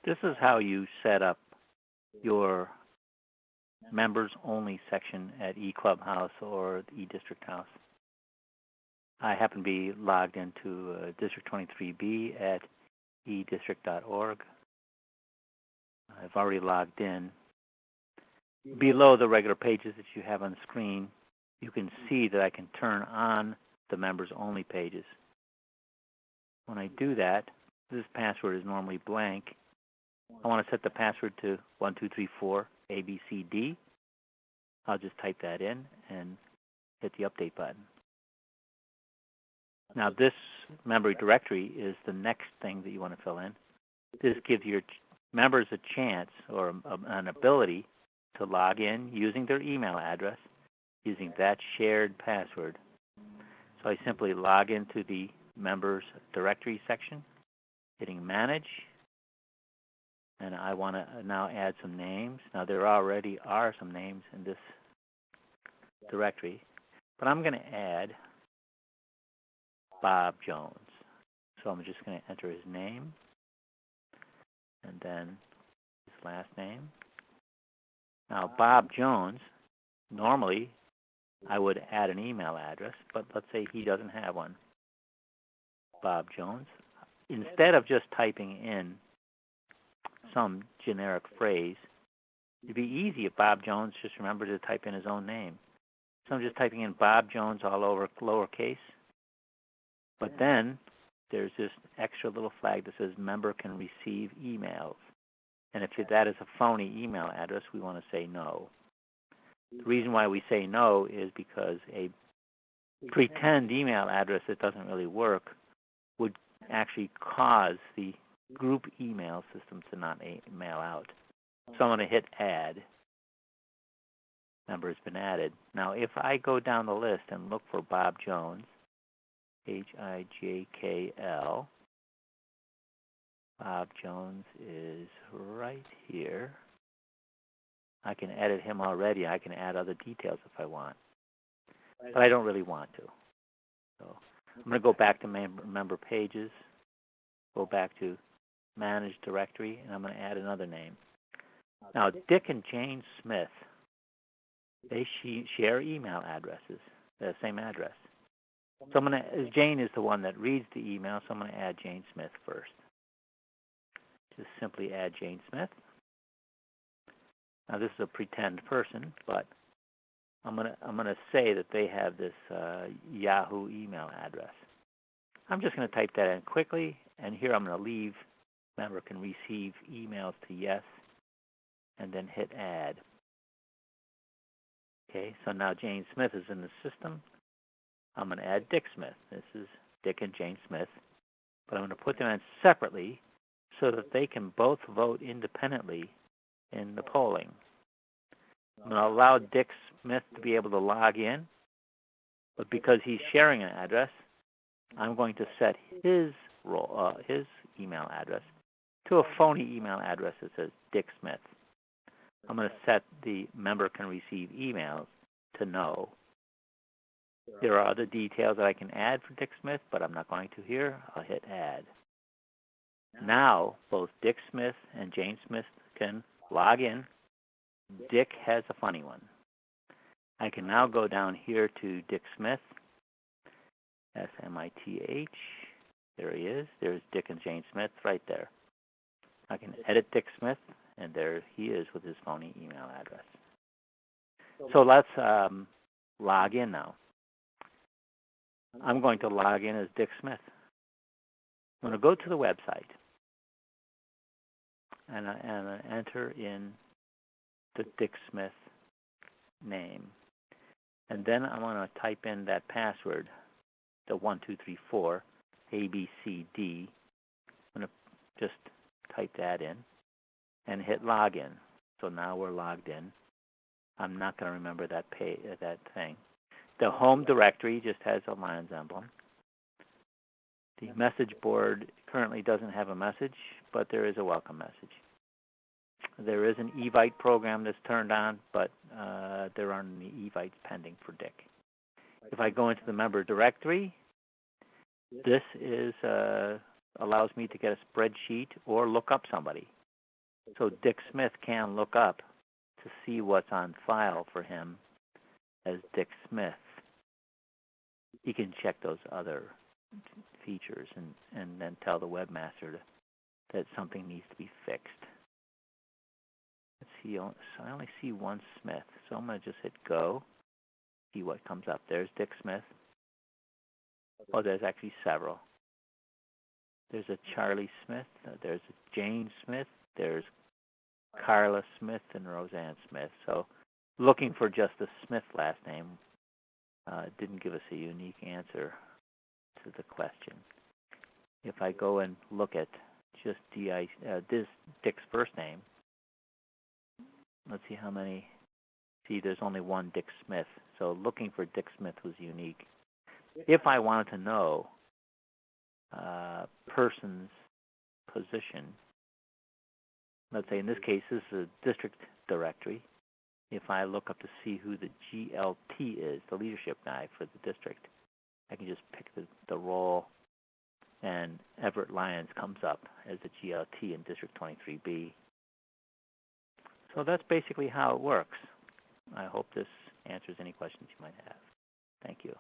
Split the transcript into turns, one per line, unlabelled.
This is how you set up your members only section at e-Clubhouse or e-District House. I happen to be logged into District 23B at edistrict.org. I've already logged in. Below the regular pages that you have on the screen, you can see that I can turn on the members only pages. When I do that, this password is normally blank. I want to set the password to 1234 ABCD. I'll just type that in and hit the update button. Now this member directory is the next thing that you want to fill in. This gives your members a chance or an ability to log in using their email address, using that shared password. So I simply log into the members directory section, hitting manage, and I want to now add some names. Now there already are some names in this directory, but I'm going to add Bob Jones. So I'm just going to enter his name and then his last name. Now Bob Jones, normally I would add an email address, but let's say he doesn't have one. Bob Jones. Instead of just typing in some generic phrase, it'd be easy if Bob Jones just remembered to type in his own name. So I'm just typing in Bob Jones all over lowercase. But then there's this extra little flag that says member can receive emails. And if that is a phony email address, we want to say no. The reason why we say no is because a pretend email address that doesn't really work would actually cause the group email system to not mail out. So I'm going to hit add. Member has been added. Now if I go down the list and look for Bob Jones, Hijkl, Bob Jones is right here. I can edit him already. I can add other details if I want. But I don't really want to. So I'm going to go back to member pages, go back to manage directory, and I'm going to add another name. Now, Dick and Jane Smith, they share email addresses, the same address. So I'm going to, Jane is the one that reads the email, so I'm going to add Jane Smith first. Just simply add Jane Smith. Now this is a pretend person, but I'm gonna say that they have this Yahoo email address. I'm just going to type that in quickly, and here I'm going to leave member can receive emails to yes, and then hit add. Okay, so now Jane Smith is in the system. I'm going to add Dick Smith. This is Dick and Jane Smith, but I'm going to put them in separately so that they can both vote independently in the polling. I'm going to allow Dick Smith to be able to log in, but because he's sharing an address, I'm going to set his email address to a phony email address that says Dick Smith. I'm going to set the member can receive emails to no. There are other details that I can add for Dick Smith, but I'm not going to here. I'll hit add. Now, both Dick Smith and Jane Smith can log in. Dick has a funny one. I can now go down here to Dick Smith, S-M-I-T-H. There he is. There's Dick and Jane Smith right there. I can edit Dick Smith, and there he is with his phony email address. So let's log in now. I'm going to log in as Dick Smith. I'm going to go to the website and enter in the Dick Smith name. And then I want to type in that password, the 1234 ABCD. I'm going to just type that in and hit login. So now we're logged in. I'm not going to remember that thing. The home directory just has a lion's emblem. The message board currently doesn't have a message, but there is a welcome message. There is an Evite program that's turned on, but there aren't any Evites pending for Dick. If I go into the member directory, this is allows me to get a spreadsheet or look up somebody. So Dick Smith can look up to see what's on file for him as Dick Smith. He can check those other features and then tell the webmaster that something needs to be fixed. Let's see, so I only see one Smith, so I'm going to just hit go, see what comes up. There's Dick Smith. Oh, there's actually several. There's a Charlie Smith, there's a Jane Smith, there's Carla Smith and Roseanne Smith. So looking for just the Smith last name didn't give us a unique answer to the question. If I go and look at just Dick's first name, let's see how many. See, there's only one Dick Smith. So looking for Dick Smith was unique. If I wanted to know person's position, let's say in this case this is a district directory. If I look up to see who the GLT is, the leadership guy for the district, I can just pick the role, and Everett Lyons comes up as the GLT in District 23B. So that's basically how it works. I hope this answers any questions you might have. Thank you.